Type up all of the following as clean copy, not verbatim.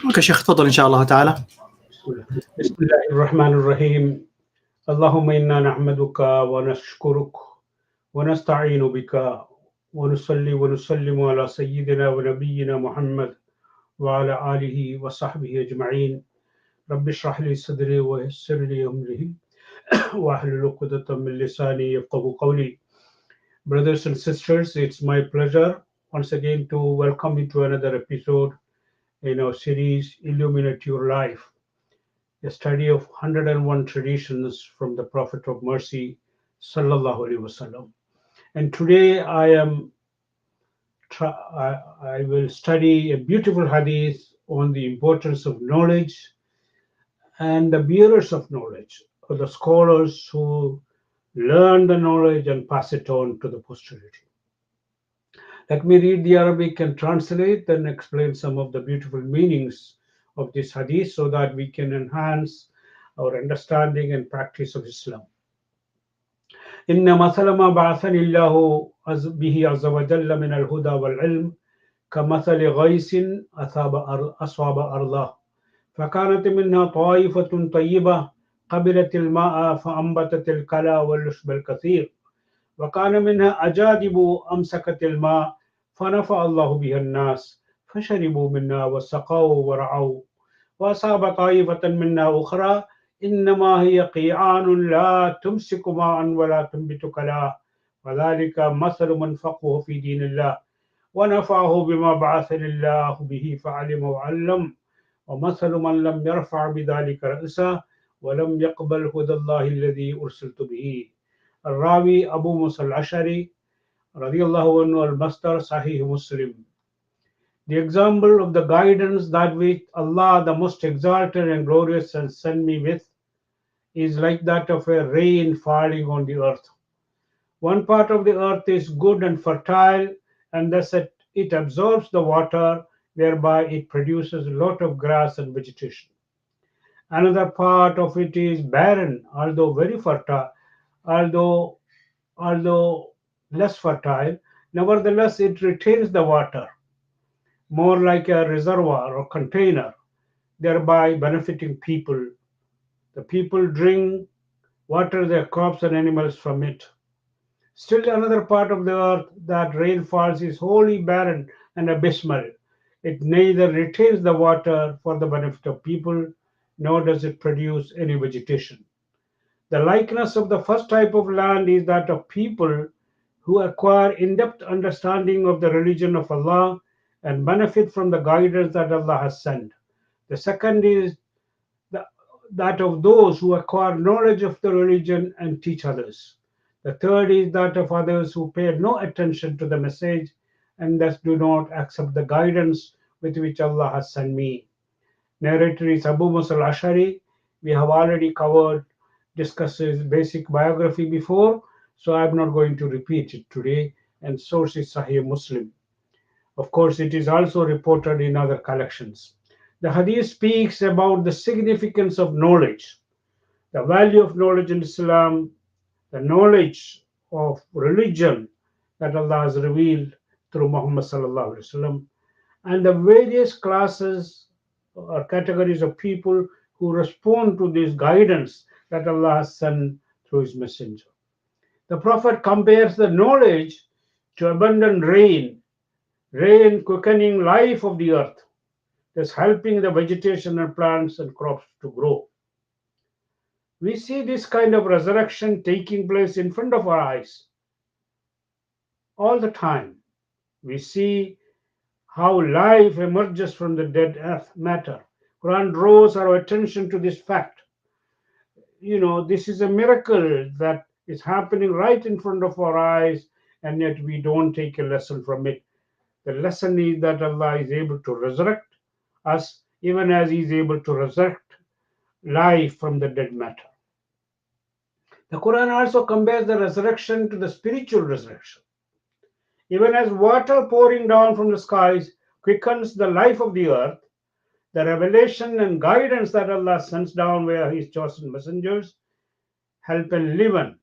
اوكي شيخ تفضل ان شاء الله تعالى. بسم الله الرحمن الرحيم. اللهم إنا نحمدك ونشكرك ونستعين بك ونصلي ونسلم على سيدنا ونبينا محمد وعلى آله وصحبه أجمعين. رب اشرح لي صدري ويسر لي أمري واحلل عقدة من لساني يفقهوا قولي. Brothers and sisters, it's my pleasure once again to welcome you to another episode in our series Illuminate Your Life, a study of 101 traditions from the Prophet of Mercy, Sallallahu Alaihi Wasallam. And today I will study a beautiful hadith on the importance of knowledge and the bearers of knowledge, or the scholars who learn the knowledge and pass it on to the posterity. Let me read the Arabic and translate, then explain some of the beautiful meanings of this hadith so that we can enhance our understanding and practice of Islam. إن مثل ما بعثني الله به عز وجل من الهدى والعلم كمثل غيث أصاب أرضه فكانت منها طائفة طيبة قبلت الماء فأنبتت الكلى والعشب الكثير وكان منها أجادب أمسكت الماء فنفع الله بها الناس فشربوا منا وسقوا ورعوا وأصاب طائفة منا أخرى إنما هي قيعان لا تمسك ماء ولا تنبت كلا وذلك مثل من فقه في دين الله ونفعه بما بعثني الله به فعلم وعلم ومثل من لم يرفع بذلك رأسه ولم يقبل هدى الله الذي أرسلت به. الراوي أبو موسى الأشعري رضي الله عنه المصدر صحيح Muslim. The example of the guidance that which Allah the most exalted and glorious has sent me with is like that of a rain falling on the earth. One part of the earth is good and fertile, and thus it absorbs the water, whereby it produces a lot of grass and vegetation. Another part of it is barren, although very fertile, although although less fertile, nevertheless it retains the water, more like a reservoir or container, thereby benefiting people. The people drink, water their crops and animals from it. Still another part of the earth that rain falls is wholly barren and abysmal. It neither retains the water for the benefit of people, nor does it produce any vegetation. The likeness of the first type of land is that of people who acquire in-depth understanding of the religion of Allah and benefit from the guidance that Allah has sent. The second is the, that of those who acquire knowledge of the religion and teach others. The third is that of others who pay no attention to the message and thus do not accept the guidance with which Allah has sent me. Narrator is Abu Musa al-Ashari. We have already discussed his basic biography before, so I'm not going to repeat it today. And source is Sahih Muslim. Of course, it is also reported in other collections. The Hadith speaks about the significance of knowledge, the value of knowledge in Islam, the knowledge of religion that Allah has revealed through Muhammad sallallahu alaihi wasallam, and the various classes or categories of people who respond to this guidance that Allah has sent through His messenger. The Prophet compares the knowledge to abundant rain quickening life of the earth, thus helping the vegetation and plants and crops to grow. We see this kind of resurrection taking place in front of our eyes all the time. We see how life emerges from the dead earth matter. Quran draws our attention to this fact. This is a miracle that is happening right in front of our eyes, and yet we don't take a lesson from it. The lesson is that Allah is able to resurrect us, even as He is able to resurrect life from the dead matter. The Quran also compares the resurrection to the spiritual resurrection. Even as water pouring down from the skies quickens the life of the earth, the revelation and guidance that Allah sends down via His chosen messengers help enliven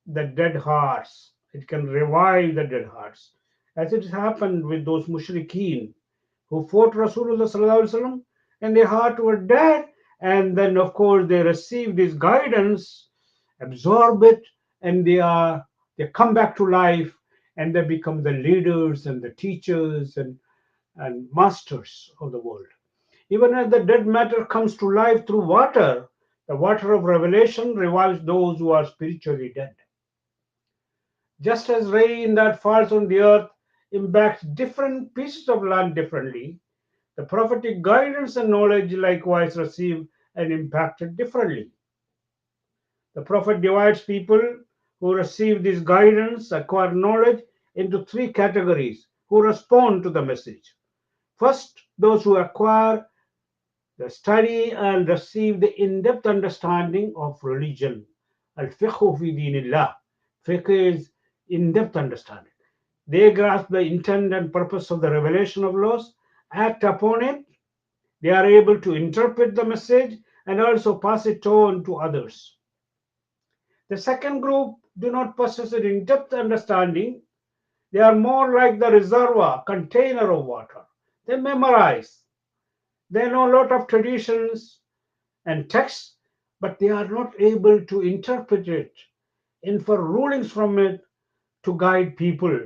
the dead hearts. It can revive the dead hearts, as it happened with those mushrikeen who fought Rasulullah sallallahu alaihi wasallam and their heart were dead. And then, of course, they receive this guidance, absorb it, and they come back to life, and they become the leaders and the teachers and masters of the world. Even as the dead matter comes to life through water, the water of revelation revives those who are spiritually dead. Just as rain that falls on the earth impacts different pieces of land differently, the prophetic guidance and knowledge likewise receive and impacted differently. The prophet divides people who receive this guidance, acquire knowledge, into three categories who respond to the message. First, those who acquire the study and receive the in-depth understanding of religion. Al-fiqhu fi dinillah. Fiqh is in-depth understanding. They grasp the intent and purpose of the revelation of laws, act upon it. They are able to interpret the message and also pass it on to others. The second group do not possess an in-depth understanding. They are more like the reservoir, container of water. They memorize. They know a lot of traditions and texts, but they are not able to interpret it, infer rulings from it to guide people.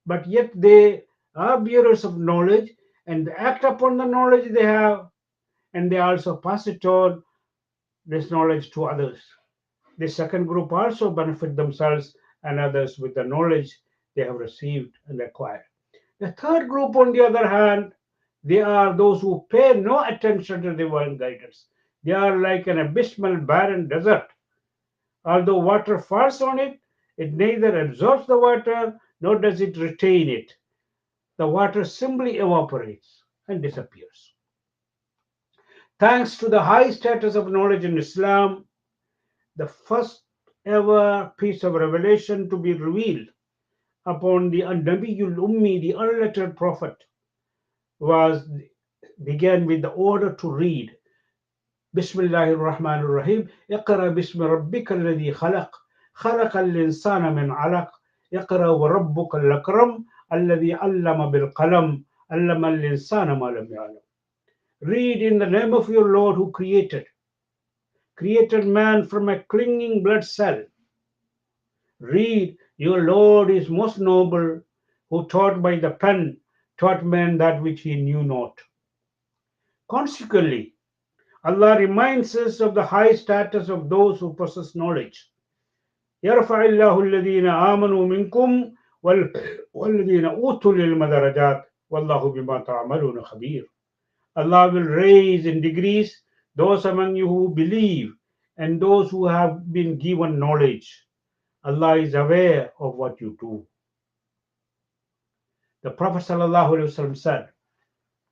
But yet they are bearers of knowledge and they act upon the knowledge they have, and they also pass it on this knowledge to others. The second group also benefit themselves and others with the knowledge they have received and acquired. The third group, on the other hand, they are those who pay no attention to divine guidance. They are like an abysmal, barren desert. Although water falls on it, it neither absorbs the water nor does it retain it. The water simply evaporates and disappears. Thanks to the high status of knowledge in Islam, the first ever piece of revelation to be revealed upon the Nabiyul Ummi, the unlettered prophet, was began with the order to read. Bismillahir Rahmanir Rahim. Iqra bismi rabbika alladhi khalaq. خلق الإنسان من علق. اقرأ وربك الأكرم الذي علم بالقلم علم الإنسان ما لم يعلم. Read in the name of your Lord who created man from a clinging blood cell. Read, your Lord is most noble, who taught by the pen, taught man that which he knew not. Consequently, Allah reminds us of the high status of those who possess knowledge. يرفع الله الذين آمنوا منكم والذين أوتوا العلم درجات والله بما تعملون خبير. Allah will raise in degrees those among you who believe and those who have been given knowledge. Allah is aware of what you do. The Prophet ﷺ said,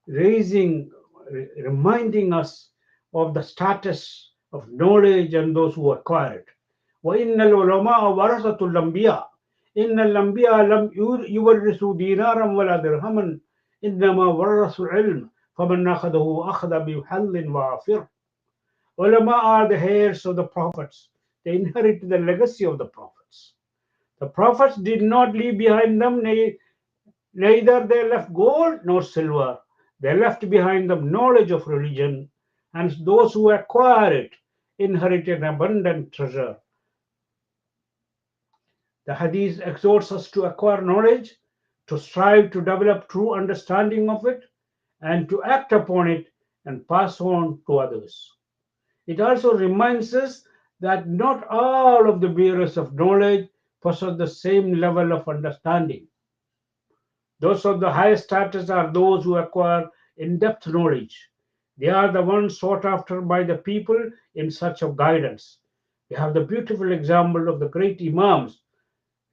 reminding us of the status of knowledge and those who acquire it. وَإِنَّ الْعُلَمَاءَ وَرَثَةُ الْأَنْبِيَاءِ إِنَّ الْأَنْبِيَاءَ لَمْ يُوَرِّثُوا دِينَارًا وَلَا دِرْهَمًا إِنَّمَا وَرَّثُوا الْعِلْمَ فَمَنْ أَخَذَهُ أَخَذَ بِحَظٍّ وَافِرٍ. Ulama are the heirs of the prophets. They inherit the legacy of the prophets. The prophets did not leave behind them, neither they left gold nor silver. They left behind them knowledge of religion, and those who acquire it inherit an abundant treasure. The Hadith exhorts us to acquire knowledge, to strive to develop true understanding of it, and to act upon it and pass on to others. It also reminds us that not all of the bearers of knowledge possess the same level of understanding. Those of the highest status are those who acquire in-depth knowledge. They are the ones sought after by the people in search of guidance. We have the beautiful example of the great Imams,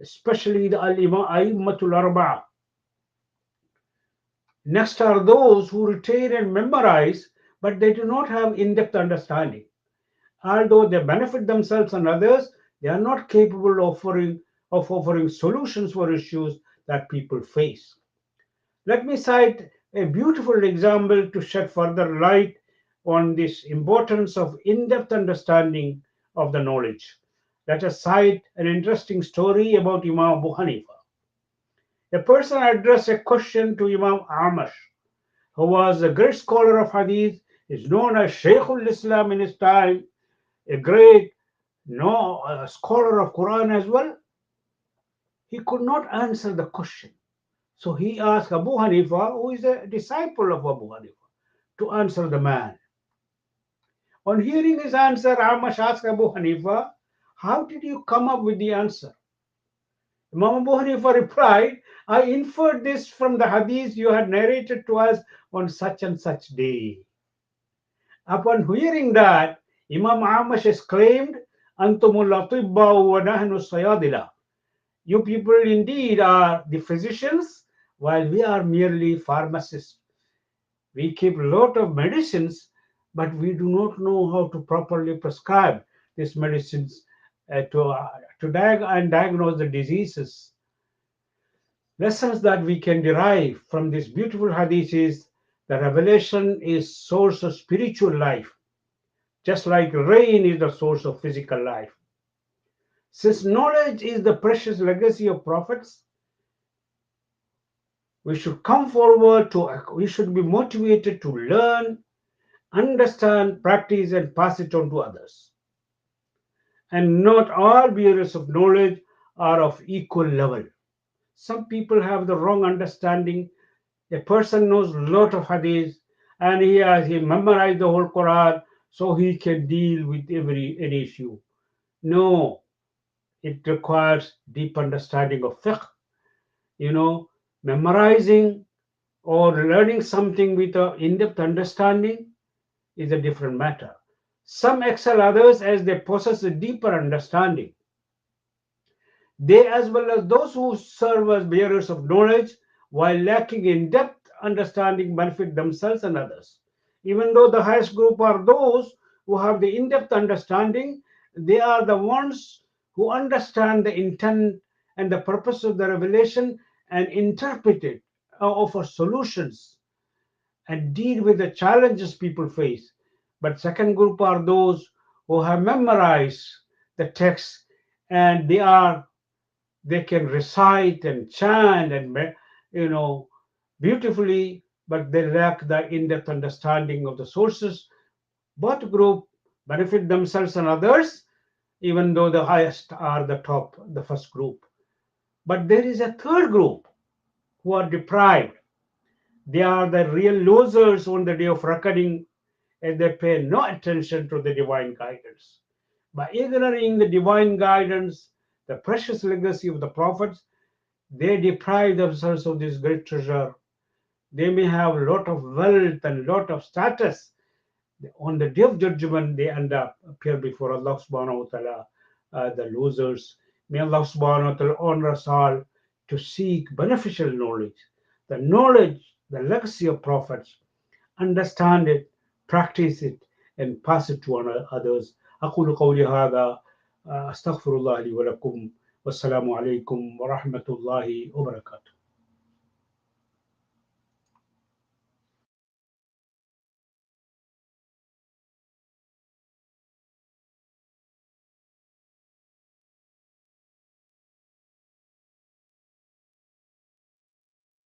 especially the Al-Imamul Arba'a. Next are those who retain and memorize, but they do not have in-depth understanding. Although they benefit themselves and others, they are not capable of offering solutions for issues that people face. Let me cite a beautiful example to shed further light on this importance of in-depth understanding of the knowledge. Let us cite an interesting story about Imam Abu Hanifa. A person addressed a question to Imam Amash, who was a great scholar of Hadith is known as Shaykhul Islam in his time, a great no, a scholar of Quran as well. He could not answer the question. So he asked Abu Hanifa, who is a disciple of Abu Hanifa, to answer the man. On hearing his answer, Amash asked Abu Hanifa, how did you come up with the answer? Imam Abu Hanifa replied, I inferred this from the hadith you had narrated to us on such and such day. Upon hearing that, Imam Amash exclaimed, Antumul atibba wa nahnu sayadila. You people indeed are the physicians, while we are merely pharmacists. We keep a lot of medicines, but we do not know how to properly prescribe these medicines to diagnose the diseases. Lessons that we can derive from this beautiful hadith is the revelation is source of spiritual life, just like rain is the source of physical life. Since knowledge is the precious legacy of prophets, we should be motivated to learn, understand, practice, and pass it on to others. And not all bearers of knowledge are of equal level. Some people have the wrong understanding. A person knows a lot of hadith and he memorized the whole Quran so he can deal with any issue. No, it requires deep understanding of fiqh. You know, memorizing or learning something with an in-depth understanding is a different matter. Some excel others as they possess a deeper understanding. They, as well as those who serve as bearers of knowledge, while lacking in depth understanding, benefit themselves and others. Even though the highest group are those who have the in depth understanding, they are the ones who understand the intent and the purpose of the revelation and interpret it, offer solutions, and deal with the challenges people face. But second group are those who have memorized the text and they can recite and chant and you know beautifully, but they lack the in-depth understanding of the sources. Both group benefit themselves and others, even though the highest are the top, the first group. But there is a third group who are deprived. They are the real losers on the day of reckoning, and they pay no attention to the divine guidance. By ignoring the divine guidance, the precious legacy of the prophets, they deprive themselves of this great treasure. They may have a lot of wealth and a lot of status. On the day of judgment, they end up appear before Allah subhanahu wa ta'ala, the losers. May Allah subhanahu wa ta'ala honor us all to seek beneficial knowledge, the legacy of prophets, understand it, practice it, and pass it to others. أقول قولي هذا أستغفر الله لي ولكم والسلام عليكم ورحمة الله وبركاته.